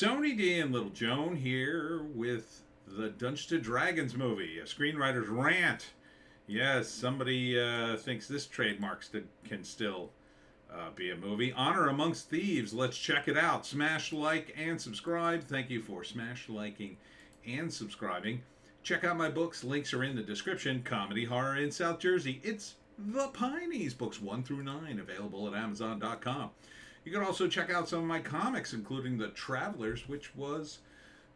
Tony D and Little Joan here with the Dungeons and Dragons movie, a screenwriter's rant. Yes, somebody thinks this trademark can still be a movie. Honor Amongst Thieves. Let's check it out. Smash like and subscribe. Thank you for smash liking and subscribing. Check out my books. Links are in the description. Comedy Horror in South Jersey. It's The Pineys, books 1 through 9, available at Amazon.com. You can also check out some of my comics, including The Travelers, which was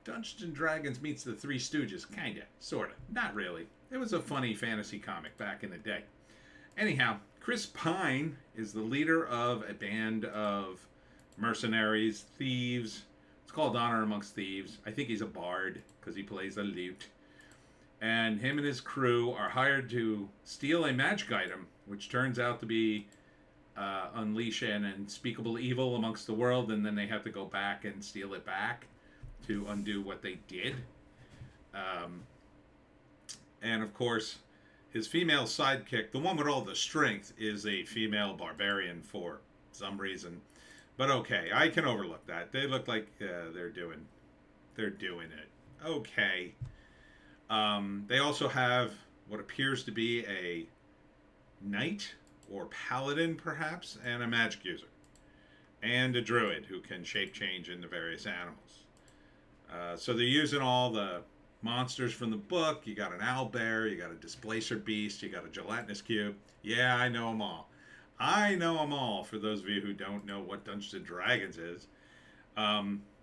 Dungeons and Dragons meets the Three Stooges. Kinda, sorta, not really. It was a funny fantasy comic back in the day. Anyhow, Chris Pine is the leader of a band of mercenaries, thieves. It's called Honor Amongst Thieves. I think he's a bard because he plays a lute. And him and his crew are hired to steal a magic item, which turns out to be unleash an unspeakable evil amongst the world, and then they have to go back and steal it back to undo what they did. And of course, his female sidekick, the one with all the strength, is a female barbarian for some reason. But okay, I can overlook that. They look like they're doing it. Okay. They also have what appears to be a knight or paladin, perhaps, and a magic user, and a druid who can shape change into various animals. So they're using all the monsters from the book. You got an owlbear, you got a displacer beast, you got a gelatinous cube. Yeah, I know them all. I know them all, for those of you who don't know what Dungeons and Dragons is.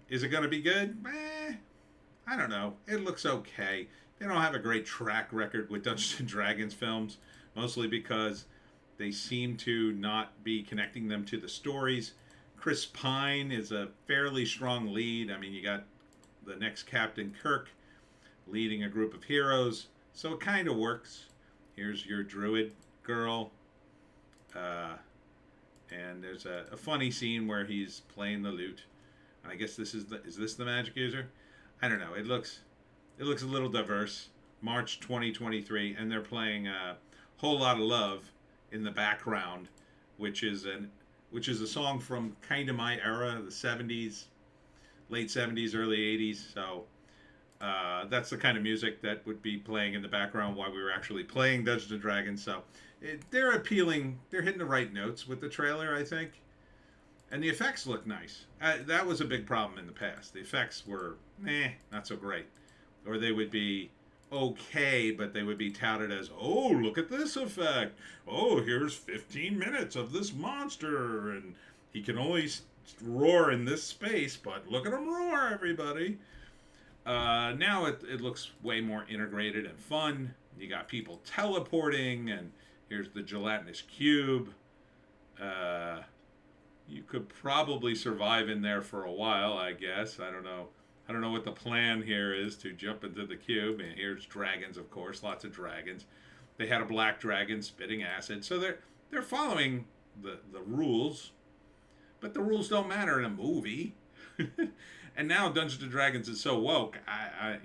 Is it going to be good? I don't know. It looks okay. They don't have a great track record with Dungeons and Dragons films, mostly because they seem to not be connecting them to the stories. Chris Pine is a fairly strong lead. I mean, you got the next Captain Kirk leading a group of heroes, so it kind of works. Here's your druid girl. And there's a funny scene where he's playing the lute. I guess is this the magic user? I don't know. It looks a little diverse. March 2023, and they're playing a Whole Lot of Love in the background, which is a song from kind of my era, the 70s, late 70s, early 80s. So that's the kind of music that would be playing in the background while we were actually playing Dungeons and Dragons. So they're appealing. They're hitting the right notes with the trailer, I think. And the effects look nice. That was a big problem in the past. The effects were not so great. Or they would be okay, but they would be touted as, oh, look at this effect. Oh, here's 15 minutes of this monster, and he can only roar in this space, but look at him roar, everybody. Now it looks way more integrated and fun. You got people teleporting, and here's the gelatinous cube. You could probably survive in there for a while, I guess. I don't know what the plan here is to jump into the cube. And here's dragons, of course, lots of dragons. They had a black dragon spitting acid, so they're following the rules, but the rules don't matter in a movie. And now Dungeons and Dragons is so woke. I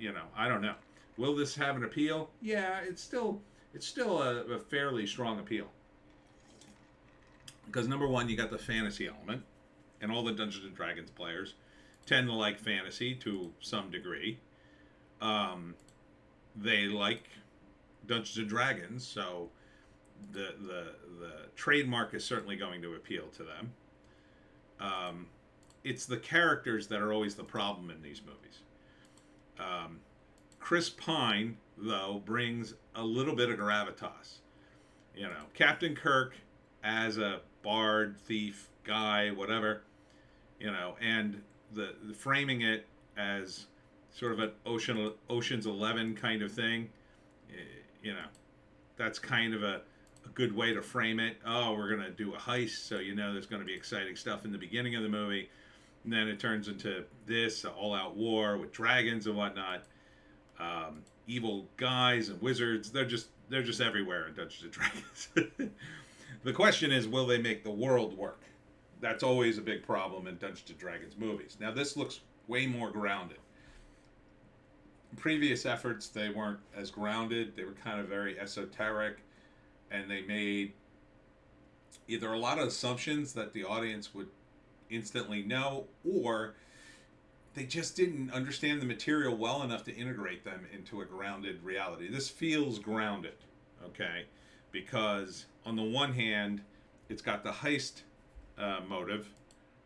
don't know. Will this have an appeal? Yeah, it's still a fairly strong appeal. Because number one, you got the fantasy element, and all the Dungeons and Dragons players tend to like fantasy to some degree. They like Dungeons and Dragons, so the trademark is certainly going to appeal to them. It's the characters that are always the problem in these movies. Chris Pine, though, brings a little bit of gravitas. Captain Kirk as a bard, thief, guy, whatever, and the framing it as sort of an Ocean's 11 kind of thing, that's kind of a good way to frame it. Oh, we're going to do a heist, so there's going to be exciting stuff in the beginning of the movie, and then it turns into this all-out war with dragons and whatnot. Evil guys and wizards, they're just everywhere in Dungeons and Dragons. The question is, will they make the world work? That's always a big problem in Dungeons and Dragons movies. Now, this looks way more grounded. In previous efforts, they weren't as grounded. They were kind of very esoteric, and they made either a lot of assumptions that the audience would instantly know, or they just didn't understand the material well enough to integrate them into a grounded reality. This feels grounded, okay? Because on the one hand, it's got the heist motive,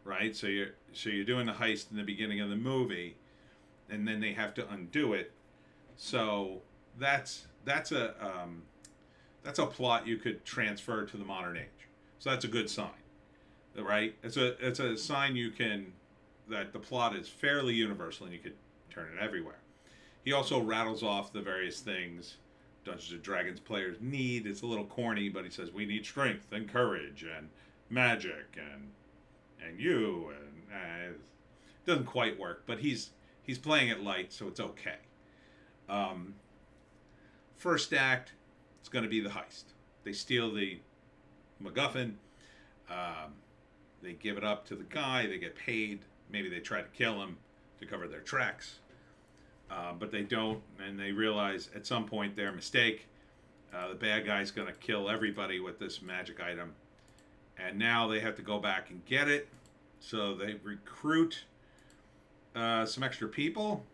right? So you're doing the heist in the beginning of the movie, and then they have to undo it. So that's a plot you could transfer to the modern age. So that's a good sign, right? It's a sign that the plot is fairly universal and you could turn it everywhere. He also rattles off the various things Dungeons and Dragons players need. It's a little corny, but he says we need strength and courage and magic and you and it doesn't quite work, but he's playing it light, so it's okay. First act, it's going to be the heist. They steal the MacGuffin. They give it up to the guy. They get paid. Maybe they try to kill him to cover their tracks. But they don't, and they realize at some point their mistake. The bad guy's going to kill everybody with this magic item. And now they have to go back and get it. So they recruit some extra people.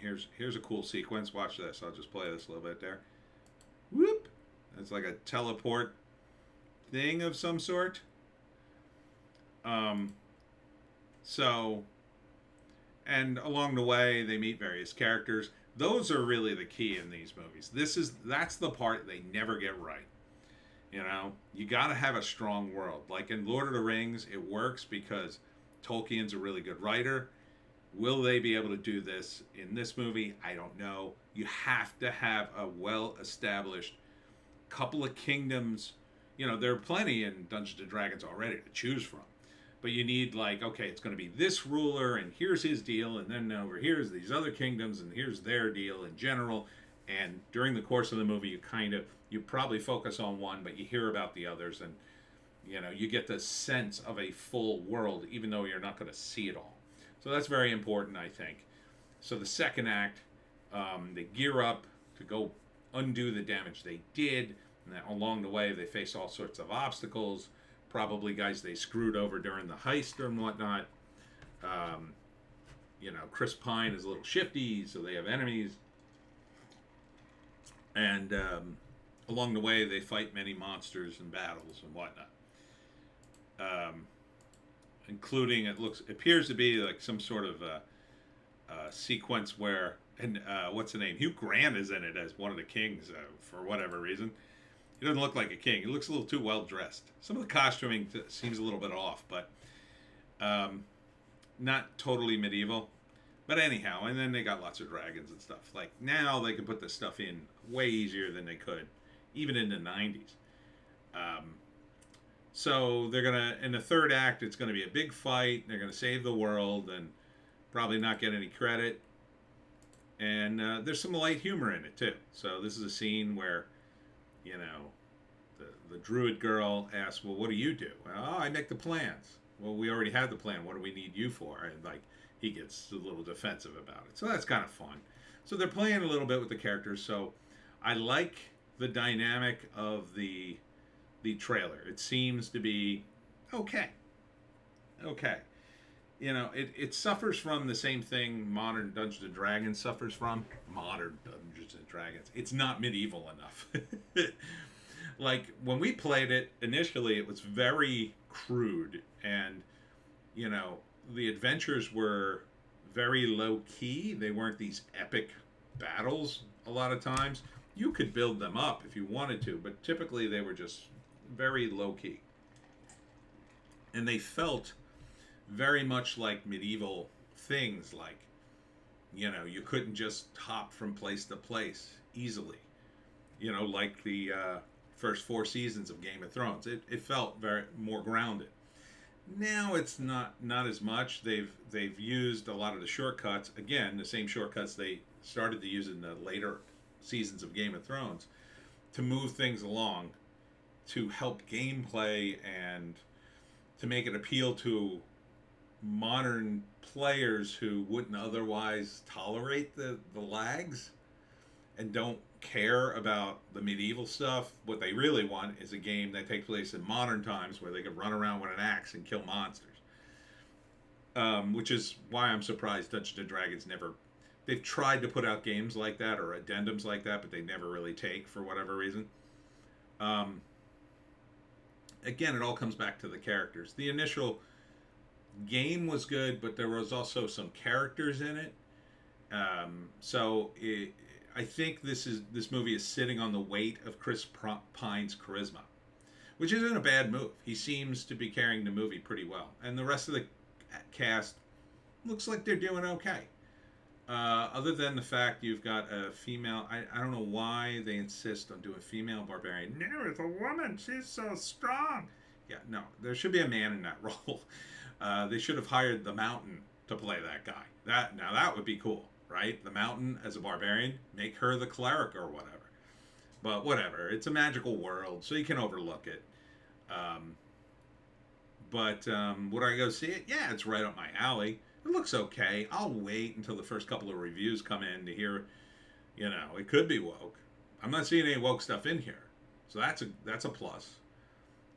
Here's a cool sequence. Watch this. I'll just play this a little bit there. Whoop! It's like a teleport thing of some sort. And along the way, they meet various characters. Those are really the key in these movies. That's the part they never get right. You know, you got to have a strong world. Like in Lord of the Rings, it works because Tolkien's a really good writer. Will they be able to do this in this movie? I don't know. You have to have a well-established couple of kingdoms. You know, there are plenty in Dungeons and Dragons already to choose from. But you need like, okay, it's going to be this ruler, and here's his deal, and then over here's these other kingdoms, and here's their deal in general. And during the course of the movie, you probably focus on one, but you hear about the others, and you know, you get the sense of a full world, even though you're not going to see it all. So that's very important, I think. So the second act, they gear up to go undo the damage they did, and then along the way, they face all sorts of obstacles. Probably guys they screwed over during the heist and whatnot. You know, Chris Pine is a little shifty, so they have enemies. And along the way, they fight many monsters and battles and whatnot. Including, it appears to be like some sort of sequence where, and what's the name? Hugh Grant is in it as one of the kings for whatever reason. He doesn't look like a king. He looks a little too well dressed. Some of the costuming seems a little bit off, but not totally medieval. But anyhow, and then they got lots of dragons and stuff. Like now they can put this stuff in way easier than they could, even in the 90s. So they're gonna, in the third act, it's gonna be a big fight. They're gonna save the world and probably not get any credit. And there's some light humor in it too. So this is a scene where, you know, the druid girl asks, well, what do you do? Well, I make the plans. Well, we already have the plan. What do we need you for? And like, he gets a little defensive about it. So that's kind of fun. So they're playing a little bit with the characters. So I like the dynamic of the trailer. It seems to be okay. Okay. You know, it suffers from the same thing modern Dungeons and Dragons suffers from. Modern Dungeons and Dragons. It's not medieval enough. Like, when we played it, initially, it was very crude. And, you know, the adventures were very low-key. They weren't these epic battles a lot of times. You could build them up if you wanted to, but typically they were just very low-key. And they felt very much like medieval things, like, you know, you couldn't just hop from place to place easily. You know, like the first 4 seasons of Game of Thrones. It felt very more grounded. Now it's not as much. They've used a lot of the shortcuts. Again, the same shortcuts they started to use in the later seasons of Game of Thrones to move things along, to help gameplay and to make it appeal to modern players who wouldn't otherwise tolerate the lags and don't care about the medieval stuff. What they really want is a game that takes place in modern times where they can run around with an axe and kill monsters. which is why I'm surprised Dungeons and Dragons never. They've tried to put out games like that or addendums like that, but they never really take for whatever reason. Um, Again, it all comes back to the characters. The initial game was good, but there was also some characters in it. I think this movie is sitting on the weight of Chris Pine's charisma, which isn't a bad move. He seems to be carrying the movie pretty well, and the rest of the cast looks like they're doing okay. Other than the fact you've got a female, I don't know why they insist on doing female barbarian. No, it's a woman. She's so strong. Yeah, no, there should be a man in that role. They should have hired the Mountain to play that guy. That would be cool, right? The Mountain as a barbarian, make her the cleric or whatever. But whatever, it's a magical world, so you can overlook it. Um, but would I go see it? Yeah, it's right up my alley. It looks okay. I'll wait until the first couple of reviews come in to hear. It could be woke. I'm not seeing any woke stuff in here, so that's a plus.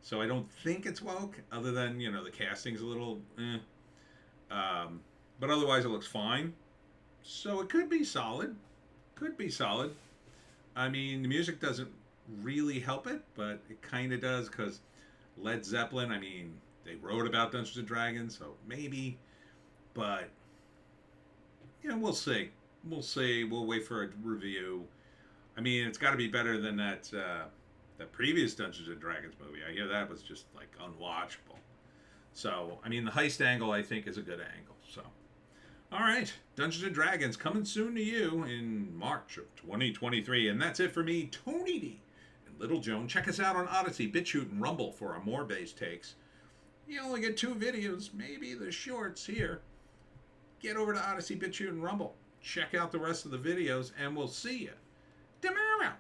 So I don't think it's woke, other than the casting's a little. But otherwise it looks fine. So it could be solid. Could be solid. I mean, the music doesn't really help it, but it kind of does because Led Zeppelin. I mean, they wrote about Dungeons and Dragons, so maybe. But we'll see. We'll see. We'll wait for a review. I mean, it's got to be better than that previous Dungeons and Dragons movie. I hear that was just like unwatchable. So, I mean, the heist angle I think is a good angle. So, all right, Dungeons and Dragons coming soon to you in March of 2023, and that's it for me, Tony D and Little Joan. Check us out on Odysee, Bitchute, and Rumble for our more based takes. You only get 2 videos, maybe the shorts here. Get over to Odysee, Bitchute, and Rumble. Check out the rest of the videos, and we'll see you tomorrow.